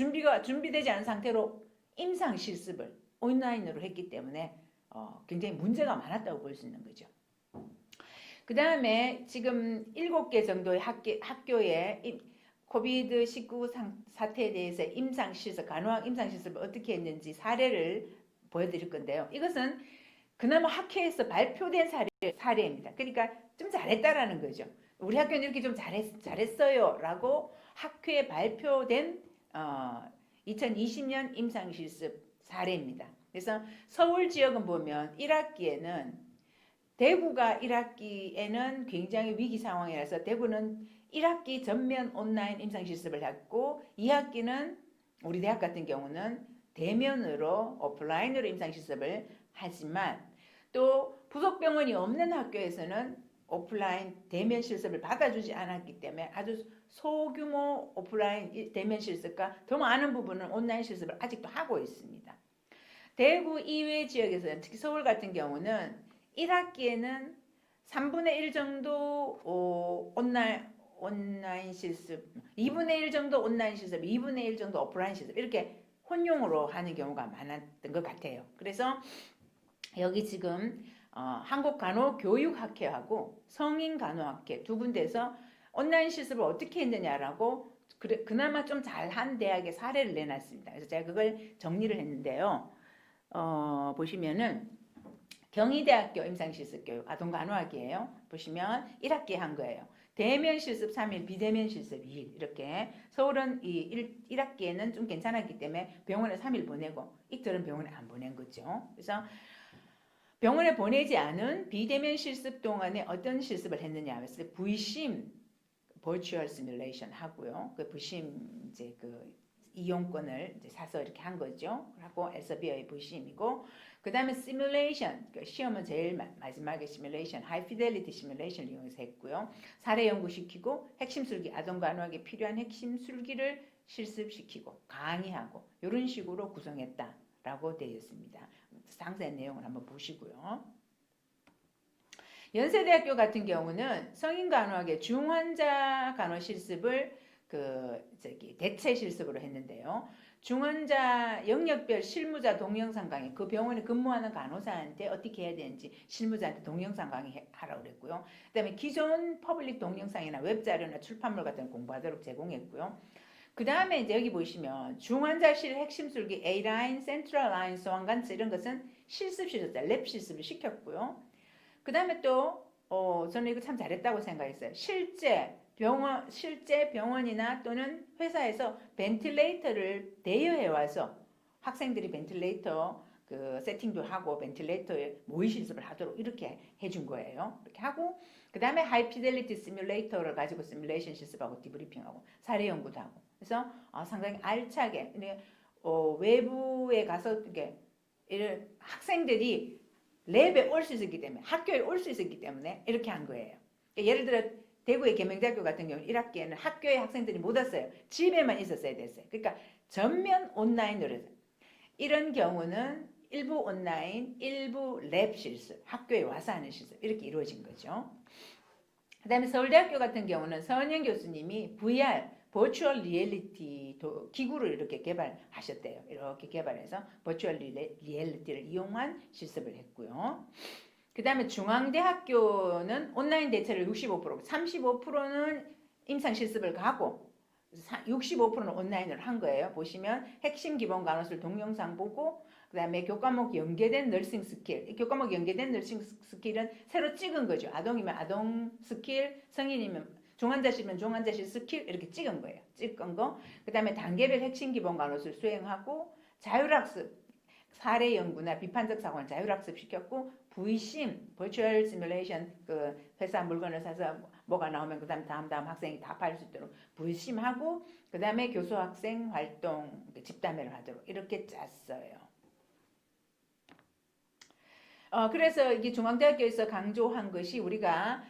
준비되지 않은 상태로 임상 실습을 온라인으로 했기 때문에 굉장히 문제가 많았다고 볼 수 있는 거죠. 그 다음에 지금 7개 정도의 학교에 코비드19 사태에 대해서 임상실습, 간호학 임상실습을 어떻게 했는지 사례를 보여드릴 건데요. 이것은 그나마 학회에서 발표된 사례입니다. 그러니까 좀 잘했다라는 거죠. 우리 학교는 이렇게 좀 잘했어요 라고 학회에 발표된 2020년 임상실습 사례입니다. 그래서 서울 지역은 보면 1학기에는 대구가 1학기에는 굉장히 위기 상황이라서 대구는 1학기 전면 온라인 임상 실습을 했고 2학기는 우리 대학 같은 경우는 대면으로 오프라인으로 임상 실습을 하지만 또 부속병원이 없는 학교에서는 오프라인 대면 실습을 받아주지 않았기 때문에 아주 소규모 오프라인 대면 실습과 더 많은 부분은 온라인 실습을 아직도 하고 있습니다. 대구 이외 지역에서는 특히 서울 같은 경우는 1학기에는 3분의 1 정도 온라인 실습, 2분의 1 정도 온라인 실습, 2분의 1 정도 오프라인 실습 이렇게 혼용으로 하는 경우가 많았던 것 같아요. 그래서 여기 지금 한국간호교육학회하고 성인간호학회 두 군데서 온라인 실습을 어떻게 했느냐라고 그나마 좀 잘한 대학의 사례를 내놨습니다. 그래서 제가 그걸 정리를 했는데요. 보시면은 경희대학교 임상실습교육 아동간호학이에요. 보시면 1학기 한 거예요. 대면 실습 3일, 비대면 실습 2일 이렇게 서울은 1학기에는 좀 괜찮았기 때문에 병원에 3일 보내고 이틀은 병원에 안 보낸 거죠. 그래서 병원에 보내지 않은 비대면 실습 동안에 어떤 실습을 했느냐 했을 때 V심 버추얼 시뮬레이션 하고요. 그 V심 이제 그 이용권을 이제 사서 이렇게 한 거죠. 그리고 엘서비어의 V심이고 그 다음에 시뮬레이션, 그 시험은 제일 마지막에 시뮬레이션, 하이 피델리티 시뮬레이션을 이용해서 했고요. 사례 연구시키고 핵심 술기, 아동간호학에 필요한 핵심 술기를 실습시키고 강의하고 이런 식으로 구성했다라고 되어 있습니다. 상세한 내용을 한번 보시고요. 연세대학교 같은 경우는 성인간호학의 중환자 간호 실습을 대체 실습으로 했는데요. 중환자 영역별 실무자 동영상 강의, 그 병원에 근무하는 간호사한테 어떻게 해야 되는지 실무자한테 동영상 강의 하라고 그랬고요. 그다음에 기존 퍼블릭 동영상이나 웹자료나 출판물 같은 거 공부하도록 제공했고요. 그 다음에 이제 여기 보시면 중환자실 핵심 술기 A라인, 센트럴라인, 소환관체 이런 것은 실습실에서 랩 실습을 시켰고요. 그 다음에 또 저는 이거 참 잘했다고 생각했어요. 실제 병원이나 또는 회사에서 벤틸레이터를 대여해 와서 학생들이 벤틸레이터 그 세팅도 하고 벤틸레이터에 모의 실습을 하도록 이렇게 해준 거예요. 이렇게 하고 그 다음에 하이 피델리티 시뮬레이터를 가지고 시뮬레이션 실습하고 디브리핑하고 사례 연구도 하고 그래서 상당히 알차게 외부에 가서 이렇게 학생들이 랩에 올 수 있었기 때문에 학교에 올 수 있었기 때문에 이렇게 한 거예요. 예를 들어 대구의 계명대학교 같은 경우는 1학기에는 학교에 학생들이 못 왔어요. 집에만 있었어야 됐어요. 그러니까 전면 온라인으로 해서 이런 경우는 일부 온라인, 일부 랩 실습, 학교에 와서 하는 실습 이렇게 이루어진 거죠. 그 다음에 서울대학교 같은 경우는 서은영 교수님이 VR, 버추얼 리얼리티 기구를 이렇게 개발하셨대요. 이렇게 개발해서 버추얼 리얼리티를 이용한 실습을 했고요. 그 다음에 중앙대학교는 온라인 대체를 65%, 35%는 임상 실습을 가고 65%는 온라인으로 한 거예요. 보시면 핵심 기본 간호술 동영상 보고 그 다음에 교과목 연계된 너싱 스킬. 이 교과목 연계된 너싱 스킬은 새로 찍은 거죠. 아동이면 아동 스킬, 성인이면 중환자실이면 중환자실 스킬 이렇게 찍은 거예요. 찍은 거. 그 다음에 단계별 핵심 기본 간호술 수행하고 자율학습, 사례 연구나 비판적 사고는 자율학습 시켰고 V심, 버추얼 시뮬레이션 그 회사 물건을 사서 뭐가 나오면 그 다음 학생이 답할 수 있도록 V심하고 그 다음에 교수 학생 활동 집단회를 하도록 이렇게 짰어요. 그래서 이게 중앙대학교에서 강조한 것이 우리가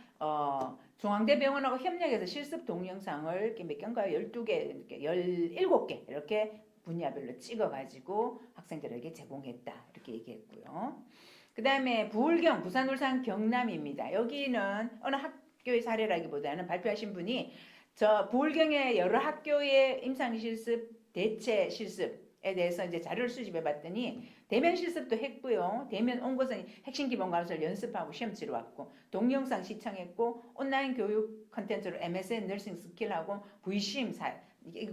중앙대병원하고 협력해서 실습 동영상을 이렇게 몇 개인가요? 12개, 17개 이렇게 분야별로 찍어가지고 학생들에게 제공했다 이렇게 얘기했고요. 그 다음에 부울경, 부산, 울산, 경남입니다. 여기는 어느 학교의 사례라기보다는 발표하신 분이 저 부울경의 여러 학교의 임상 실습, 대체 실습에 대해서 이제 자료를 수집해 봤더니 대면 실습도 했고요. 대면 온 것은 핵심 기본 간호사를 연습하고 시험 치러 왔고 동영상 시청했고 온라인 교육 컨텐츠로 MSN 너싱 스킬하고 V심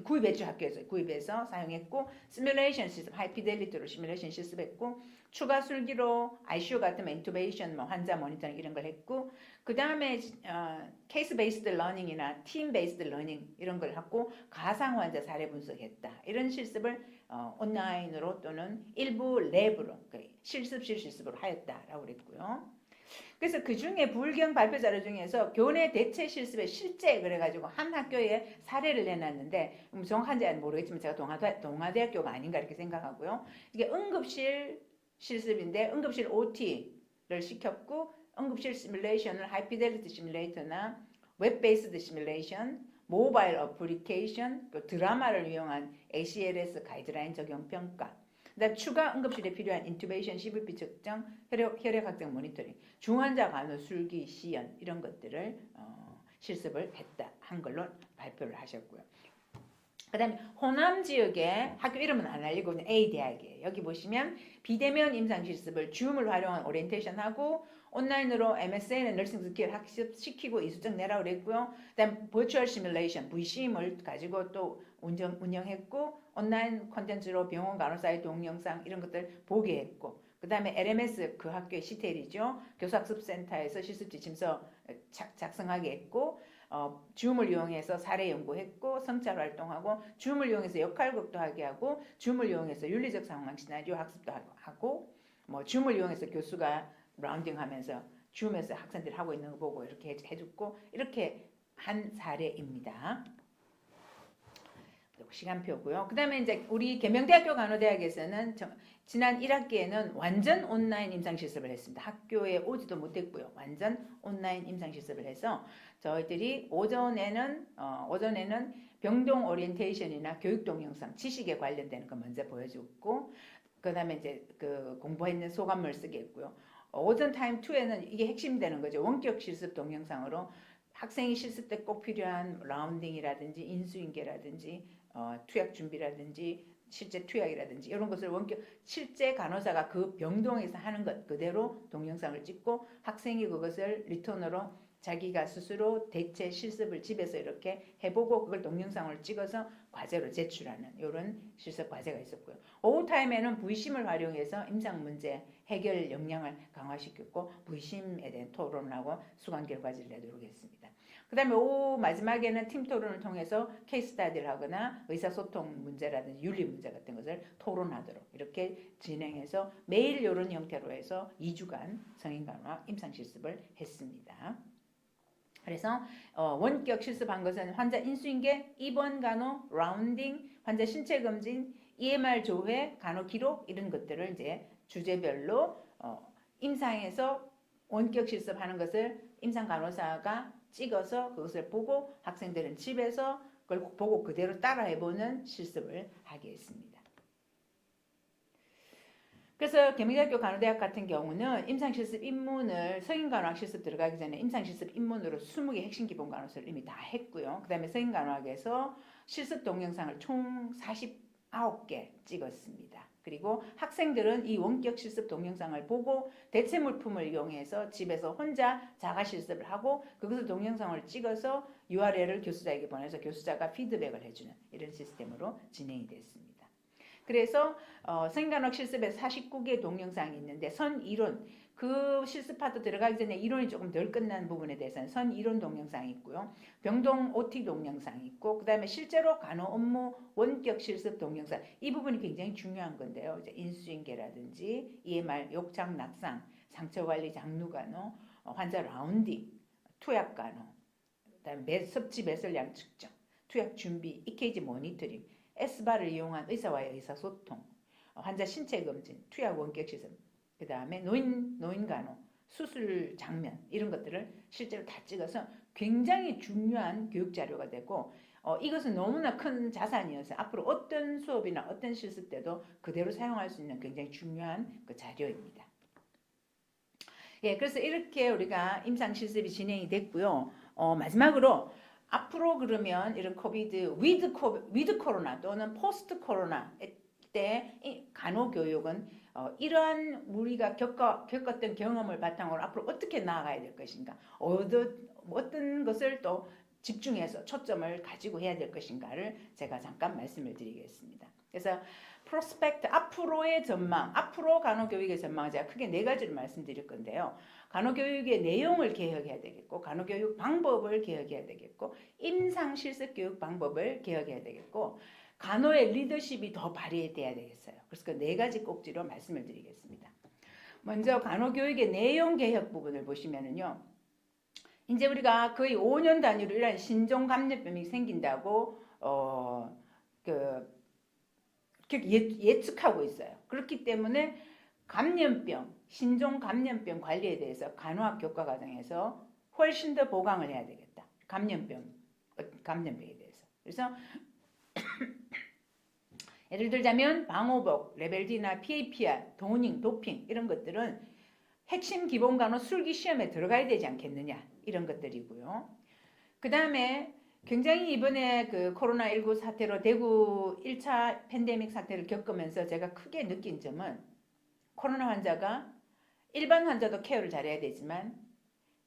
구입했죠. 학교에서 구입해서 사용했고 시뮬레이션 실습 하이피델리티로 시뮬레이션 실습했고 추가 술기로 ICU 같으면 인투베이션 환자 모니터링 이런 걸 했고 그 다음에 케이스 베이스드 러닝이나 팀 베이스드 러닝 이런 걸 하고 가상 환자 사례 분석했다 이런 실습을 온라인으로 또는 일부 랩으로 실습실 실습으로 하였다라고 그랬고요. 그래서 그 중에 불경 발표 자료 중에서 교내 대체 실습의 실제 그래가지고 한 학교에 사례를 내놨는데 정확한지는 모르겠지만 제가 동아대학교가 아닌가 이렇게 생각하고요. 이게 응급실 실습인데 응급실 OT를 시켰고 응급실 시뮬레이션을 하이피델리티 시뮬레이터나 웹 베이스드 시뮬레이션, 모바일 어플리케이션, 또 드라마를 이용한 ACLS 가이드라인 적용 평가, 그다음 추가 응급실에 필요한 인투베이션, CVP 측정, 혈액 확정 모니터링, 중환자 간호 술기 시연 이런 것들을 실습을 했다 한 걸로 발표를 하셨고요. 그다음에 호남 지역의 학교 이름은 안 알리고 있는 A 대학이에요. 여기 보시면 비대면 임상 실습을 줌을 활용한 오리엔테이션하고 온라인으로 MSN 너싱 스킬 학습시키고 이수증 내라고 그랬고요. 그다음 버추얼 시뮬레이션 VCM을 가지고 또 운영했고 온라인 콘텐츠로 병원 간호사의 동영상 이런 것들 보게 했고 그다음에 LMS 그 학교의 시텔이죠. 교사학습센터에서 실습 지침서 작성하게 했고 줌을 이용해서 사례 연구했고 성찰 활동하고 줌을 이용해서 역할극도 하게 하고 줌을 이용해서 윤리적 상황 시나리오 학습도 하고 뭐 줌을 이용해서 교수가 라운딩하면서 줌에서 학생들이 하고 있는 거 보고 이렇게 해줬고 이렇게 한 사례입니다. 시간표고요. 그 다음에 이제 우리 계명대학교 간호대학에서는 지난 1학기에는 완전 온라인 임상실습을 했습니다. 학교에 오지도 못했고요. 완전 온라인 임상실습을 해서 저희들이 오전에는 병동 오리엔테이션이나 교육 동영상, 지식에 관련되는 거 먼저 보여줬고 그 다음에 이제 그 공부했는 소감을 쓰게 했고요. 오전 타임 2에는 이게 핵심 되는 거죠. 원격 실습 동영상으로 학생이 실습 때 꼭 필요한 라운딩이라든지 인수인계라든지 투약 준비라든지 실제 투약이라든지 이런 것을 원격 실제 간호사가 그 병동에서 하는 것 그대로 동영상을 찍고 학생이 그것을 리턴으로 자기가 스스로 대체 실습을 집에서 이렇게 해보고 그걸 동영상을 찍어서 과제로 제출하는 이런 실습 과제가 있었고요. 오후 타임에는 V심을 활용해서 임상 문제 해결 역량을 강화시켰고 V심에 대한 토론을 하고 수강 결과지를 내도록 했습니다. 그 다음에 오후 마지막에는 팀 토론을 통해서 케이스 스타디를 하거나 의사소통 문제라든지 윤리 문제 같은 것을 토론하도록 이렇게 진행해서 매일 이런 형태로 해서 2주간 성인간호학 임상실습을 했습니다. 그래서 원격 실습한 것은 환자 인수인계, 입원 간호, 라운딩, 환자 신체 검진, EMR 조회, 간호 기록 이런 것들을 이제 주제별로 임상에서 원격 실습하는 것을 임상 간호사가 찍어서 그것을 보고 학생들은 집에서 그걸 보고 그대로 따라해보는 실습을 하게 했습니다. 그래서 계명대학교 간호대학 같은 경우는 임상실습 입문을 성인간호학 실습 들어가기 전에 임상실습 입문으로 20개 핵심 기본 간호서를 이미 다 했고요. 그 다음에 성인간호학에서 실습 동영상을 총 49개 찍었습니다. 그리고 학생들은 이 원격 실습 동영상을 보고 대체 물품을 이용해서 집에서 혼자 자가 실습을 하고 그것을 동영상을 찍어서 URL을 교수자에게 보내서 교수자가 피드백을 해주는 이런 시스템으로 진행이 됐습니다. 그래서 성인간호학 실습에 49개 동영상이 있는데 선이론 그 실습 파트 들어가기 전에 이론이 조금 덜 끝난 부분에 대해서는 선이론 동영상이 있고요. 병동 OT 동영상이 있고 그 다음에 실제로 간호 업무 원격 실습 동영상 이 부분이 굉장히 중요한 건데요. 이제 인수인계라든지 EMR 욕창 낙상, 상처관리 장루간호, 환자 라운딩, 투약간호, 그다음에 섭취 배설량 측정, 투약 준비, EKG 모니터링, S바를 이용한 의사와의 의사소통, 환자 신체 검진, 투약 원격 실습, 그 다음에 노인간호, 수술 장면 이런 것들을 실제로 다 찍어서 굉장히 중요한 교육 자료가 되고 이것은 너무나 큰 자산이어서 앞으로 어떤 수업이나 어떤 실습 때도 그대로 사용할 수 있는 굉장히 중요한 그 자료입니다. 예, 그래서 이렇게 우리가 임상 실습이 진행이 됐고요. 마지막으로 앞으로 그러면 이런 코비드 위드 코로나 또는 포스트 코로나 때 간호교육은 이러한 우리가 겪었던 경험을 바탕으로 앞으로 어떻게 나아가야 될 것인가 어떤 것을 또 집중해서 초점을 가지고 해야 될 것인가를 제가 잠깐 말씀을 드리겠습니다. 그래서 프로스펙트 앞으로의 전망, 앞으로 간호교육의 전망을 제가 크게 4가지를 말씀드릴 건데요. 간호교육의 내용을 개혁해야 되겠고 간호교육 방법을 개혁해야 되겠고 임상실습교육 방법을 개혁해야 되겠고 간호의 리더십이 더 발휘돼야 되겠어요. 그래서 그 4가지 꼭지로 말씀을 드리겠습니다. 먼저 간호교육의 내용 개혁 부분을 보시면은요. 이제 우리가 거의 5년 단위로 이런 신종 감염병이 생긴다고 예측하고 있어요. 그렇기 때문에 신종 감염병 관리에 대해서 간호학 교과 과정에서 훨씬 더 보강을 해야 되겠다. 감염병에 대해서. 그래서 예를 들자면 방호복, 레벨 D나 PAPR, 도핑 이런 것들은 핵심 기본 간호 술기 시험에 들어가야 되지 않겠느냐 이런 것들이고요. 그 다음에 굉장히 이번에 그 코로나19 사태로 대구 1차 팬데믹 사태를 겪으면서 제가 크게 느낀 점은 코로나 환자가 일반 환자도 케어를 잘해야 되지만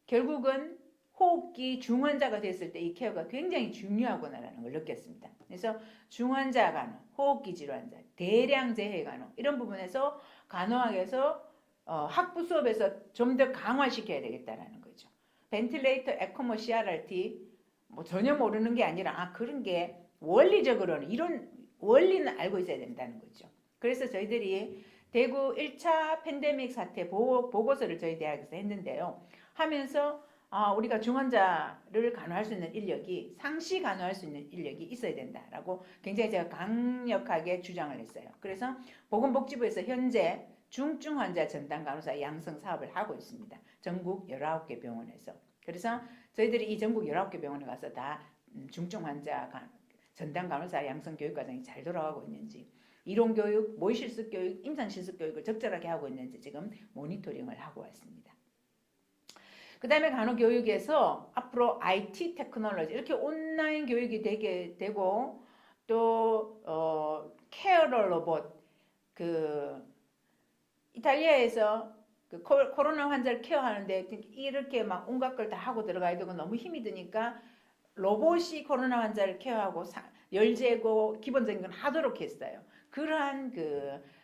결국은 호흡기 중환자가 됐을 때 이 케어가 굉장히 중요하구나라는 걸 느꼈습니다. 그래서 중환자 간호, 호흡기 질환자, 대량 재해 간호 이런 부분에서 간호학에서 학부 수업에서 좀 더 강화시켜야 되겠다라는 거죠. 벤틸레이터, 에코모, CRRT 뭐 전혀 모르는 게 아니라 그런 게 원리적으로는 이런 원리는 알고 있어야 된다는 거죠. 그래서 저희들이 대구 1차 팬데믹 사태 보고서를 저희 대학에서 했는데요. 하면서 우리가 중환자를 간호할 수 있는 인력이 상시 간호할 수 있는 인력이 있어야 된다라고 굉장히 제가 강력하게 주장을 했어요. 그래서 보건복지부에서 현재 중증 환자 전담 간호사 양성 사업을 하고 있습니다. 전국 19개 병원에서. 그래서 저희들이 이 전국 19개 병원에 가서 다 중증 환자 전담 간호사 양성 교육 과정이 잘 돌아가고 있는지, 이론 교육, 모의 실습 교육, 임상 실습 교육을 적절하게 하고 있는지 지금 모니터링을 하고 왔습니다. 그 다음에 간호교육에서 앞으로 IT 테크놀로지 이렇게 온라인 교육이 되게 되고 또 케어러 로봇 이탈리아에서 코로나 환자를 케어하는데 이렇게 막 온갖 걸 다 하고 들어가야 되고 너무 힘이 드니까 로봇이 코로나 환자를 케어하고 열 재고 기본적인 건 하도록 했어요. 그러한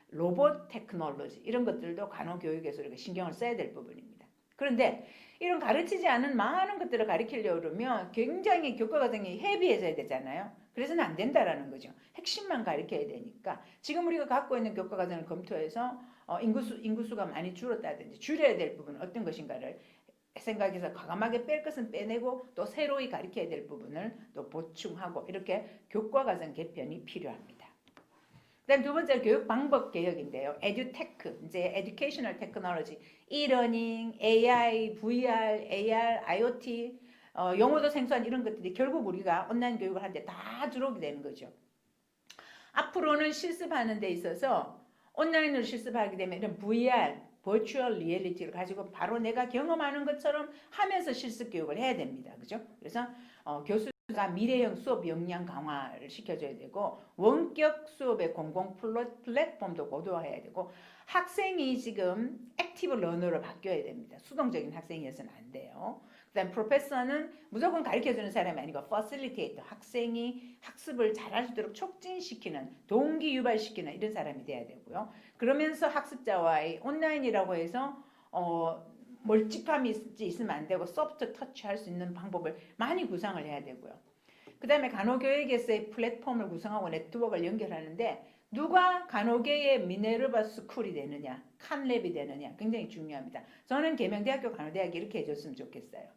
로봇 테크놀로지 이런 것들도 간호교육에서 우리가 신경을 써야 될 부분입니다. 그런데 이런 가르치지 않은 많은 것들을 가르치려고 그러면 굉장히 교과 과정이 헤비해져야 되잖아요. 그래서는 안 된다라는 거죠. 핵심만 가르쳐야 되니까 지금 우리가 갖고 있는 교과 과정을 검토해서 인구수가 많이 줄었다든지 줄여야 될 부분은 어떤 것인가를 생각해서 과감하게 뺄 것은 빼내고 또 새로이 가르쳐야 될 부분을 또 보충하고 이렇게 교과 과정 개편이 필요합니다. 그다음 두 번째 교육 방법 개혁인데요. 에듀테크, 이제 에듀케이셔널 테크놀로지, 이러닝, AI, VR, AR, IoT, 용어도 생소한 이런 것들이 결국 우리가 온라인 교육을 하는데 다 들어오게 되는 거죠. 앞으로는 실습하는 데 있어서 온라인으로 실습하게 되면 이런 VR, 버추얼 리얼리티를 가지고 바로 내가 경험하는 것처럼 하면서 실습 교육을 해야 됩니다. 그죠? 그래서 교수가 미래형 수업 역량 강화를 시켜줘야 되고 원격 수업의 공공 플랫폼도 고도화해야 되고 학생이 지금 액티브 러너로 바뀌어야 됩니다. 수동적인 학생이어서는 안 돼요. 그다음 프로페서는 무조건 가르쳐주는 사람이 아니고 퍼실리테이터, 학생이 학습을 잘할 수 있도록 촉진시키는, 동기 유발시키는 이런 사람이 돼야 되고요. 그러면서 학습자와의 온라인이라고 해서 멀찍함이 있으면 안 되고 소프트 터치할 수 있는 방법을 많이 구상을 해야 되고요. 그 다음에 간호교육에서의 플랫폼을 구성하고 네트워크를 연결하는데 누가 간호계의 미네르바 스쿨이 되느냐, 칸랩이 되느냐 굉장히 중요합니다. 저는 계명대학교 간호대학이 이렇게 해줬으면 좋겠어요.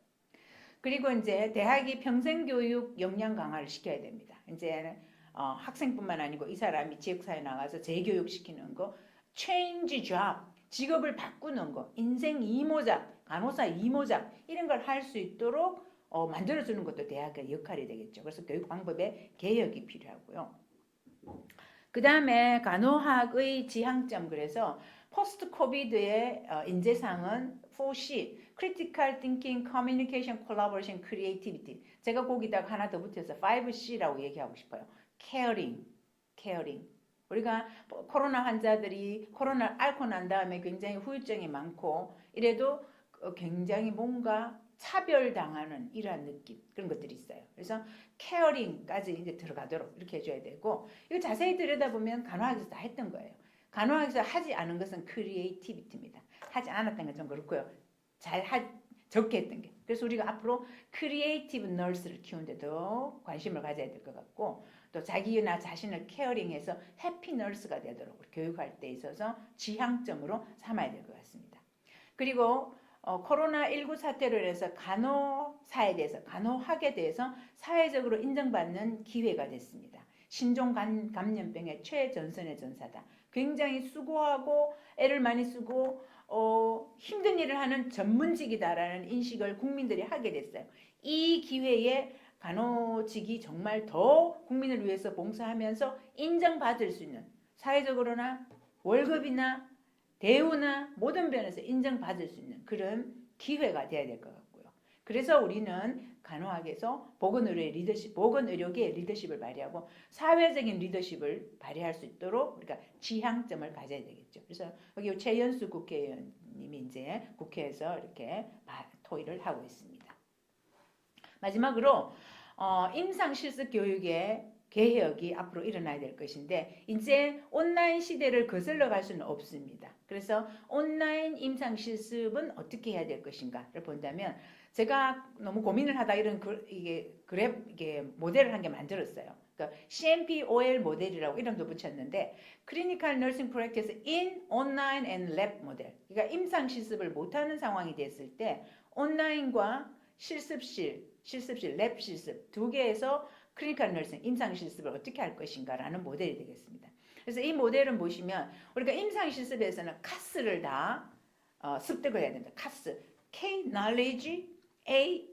그리고 이제 대학이 평생교육 역량 강화를 시켜야 됩니다. 이제 학생뿐만 아니고 이 사람이 지역사회에 나가서 재교육시키는 거, change job, 직업을 바꾸는 거, 인생 이모작, 간호사 이모작 이런 걸 할 수 있도록 만들어주는 것도 대학의 역할이 되겠죠. 그래서 교육 방법의 개혁이 필요하고요. 그 다음에 간호학의 지향점, 그래서 포스트 코비드의 인재상은 4C, Critical Thinking, Communication, Collaboration, Creativity. 제가 거기다가 하나 더 붙여서 5C라고 얘기하고 싶어요. Caring. 우리가 코로나 환자들이 코로나를 앓고 난 다음에 굉장히 후유증이 많고 이래도 굉장히 뭔가 차별당하는 이러한 느낌, 그런 것들이 있어요. 그래서 케어링까지 이제 들어가도록 이렇게 해줘야 되고, 이거 자세히 들여다보면 간호학에서 다 했던 거예요. 간호학에서 하지 않은 것은 크리에이티비티입니다. 하지 않았던 건 좀 그렇고요. 적게 했던 게. 그래서 우리가 앞으로 크리에이티브 널스를 키우는데도 관심을 가져야 될 것 같고, 또 자기나 자신을 케어링해서 해피 너스가 되도록 교육할 때 있어서 지향점으로 삼아야 될 것 같습니다. 그리고 코로나19 사태로 인해서 간호사에 대해서, 간호학에 대해서 사회적으로 인정받는 기회가 됐습니다. 신종감염병의 최전선의 전사다. 굉장히 수고하고 애를 많이 쓰고 힘든 일을 하는 전문직이다라는 인식을 국민들이 하게 됐어요. 이 기회에 간호직이 정말 더 국민을 위해서 봉사하면서 인정받을 수 있는, 사회적으로나 월급이나 대우나 모든 면에서 인정받을 수 있는 그런 기회가 돼야 될 것 같고요. 그래서 우리는 간호학에서 보건의료의 리더십, 보건의료계의 리더십을 발휘하고 사회적인 리더십을 발휘할 수 있도록 우리가 지향점을 가져야 되겠죠. 그래서 여기 최연수 국회의원님이 이제 국회에서 이렇게 토의를 하고 있습니다. 마지막으로 임상실습 교육의 개혁이 앞으로 일어나야 될 것인데 이제 온라인 시대를 거슬러 갈 수는 없습니다. 그래서 온라인 임상실습은 어떻게 해야 될 것인가를 본다면 제가 너무 고민을 하다 이런 이게 모델을 한 개 만들었어요. 그러니까 CMPOL 모델이라고 이름도 붙였는데 Clinical Nursing Practice in Online and Lab 모델. 그러니까 임상실습을 못하는 상황이 됐을 때 온라인과 실습실, 랩 실습 두 개에서 클리니컬 너싱, 임상 실습을 어떻게 할 것인가라는 모델이 되겠습니다. 그래서 이 모델은 보시면 우리가 임상 실습에서는 카스를 다 습득을 해야 된다. 카스, K knowledge, A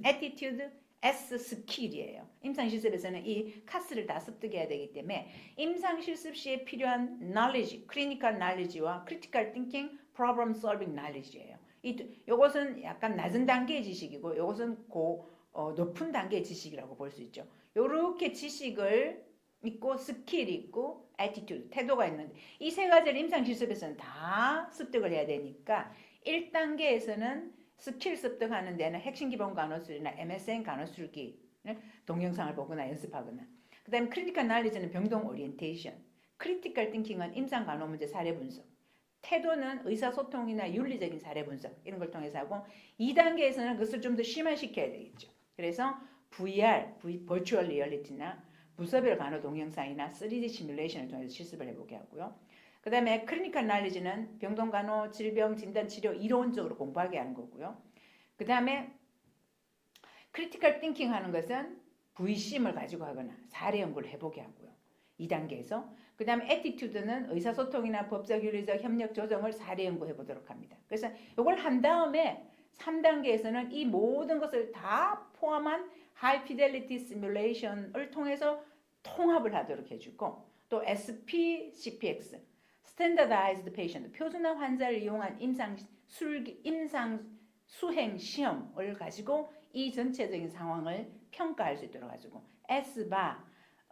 attitude, S skill이에요. 임상 실습에서는 이 카스를 다 습득해야 되기 때문에 임상 실습 시에 필요한 knowledge, clinical knowledge와 critical thinking, problem solving knowledge예요. 이것은 약간 낮은 단계의 지식이고 이것은 높은 단계의 지식이라고 볼 수 있죠. 이렇게 지식을 있고 스킬이 있고 애티튜드, 태도가 있는데 이 세 가지를 임상 실습에서는 다 습득을 해야 되니까 1단계에서는 스킬 습득하는 데는 핵심 기본 간호술이나 MSN 간호술기 동영상을 보거나 연습하거나 그 다음에 크리티컬 날리지는 병동 오리엔테이션, 크리티컬 띵킹은 임상 간호 문제 사례 분석, 태도는 의사소통이나 윤리적인 사례 분석 이런 걸 통해서 하고 2단계에서는 그것을 좀 더 심화시켜야 되겠죠. 그래서 VR, 버추얼 리얼리티나 부서별 간호 동영상이나 3D 시뮬레이션을 통해서 실습을 해보게 하고요. 그 다음에 클리니컬 날리지는 병동 간호, 질병, 진단, 치료 이론적으로 공부하게 하는 거고요. 그 다음에 크리티컬 띵킹 하는 것은 VCM을 가지고 하거나 사례 연구를 해보게 하고요. 2단계에서 그 다음에 애티튜드는 의사소통이나 법적 윤리적 협력 조정을 사례 연구해 보도록 합니다. 그래서 이걸 한 다음에 3단계에서는 이 모든 것을 다 포함한 하이 피델리티 시뮬레이션을 통해서 통합을 하도록 해주고 또 SPCPX 스탠더다이즈드 페이션트 표준화 환자를 이용한 임상 수행 시험을 가지고 이 전체적인 상황을 평가할 수 있도록 가지고 SBA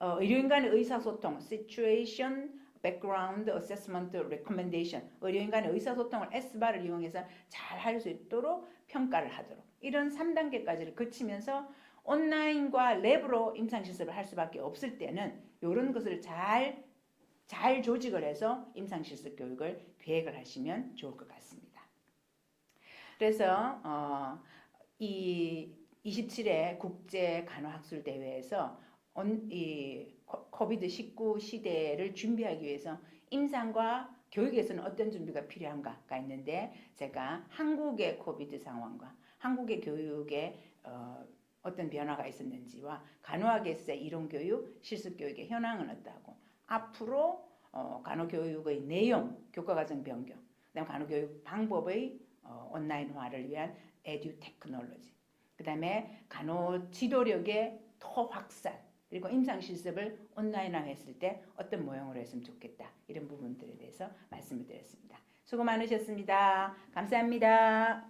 의료인 간의 의사소통 Situation Background Assessment Recommendation 의료인 간의 의사소통을 SBA를 이용해서 잘 할 수 있도록 평가를 하도록 이런 3단계까지를 거치면서 온라인과 랩으로 임상실습을 할 수밖에 없을 때는 이런 것을 잘 조직을 해서 임상실습 교육을 계획을 하시면 좋을 것 같습니다. 그래서 이 27회 국제 간호학술 대회에서 이 코비드-19 시대를 준비하기 위해서 임상과 교육에서는 어떤 준비가 필요한가가 있는데 제가 한국의 코비드 상황과 한국의 교육에 어떤 변화가 있었는지와 간호학에서의 이론교육, 실습교육의 현황은 어떠하고 앞으로 간호교육의 내용, 교과과정 변경, 그다음 간호교육 방법의 온라인화를 위한 에듀 테크놀로지, 그다음에 간호 지도력의 더 확산, 그리고 임상실습을 온라인화했을 때 어떤 모형으로 했으면 좋겠다. 이런 부분들에 대해서 말씀을 드렸습니다. 수고 많으셨습니다. 감사합니다.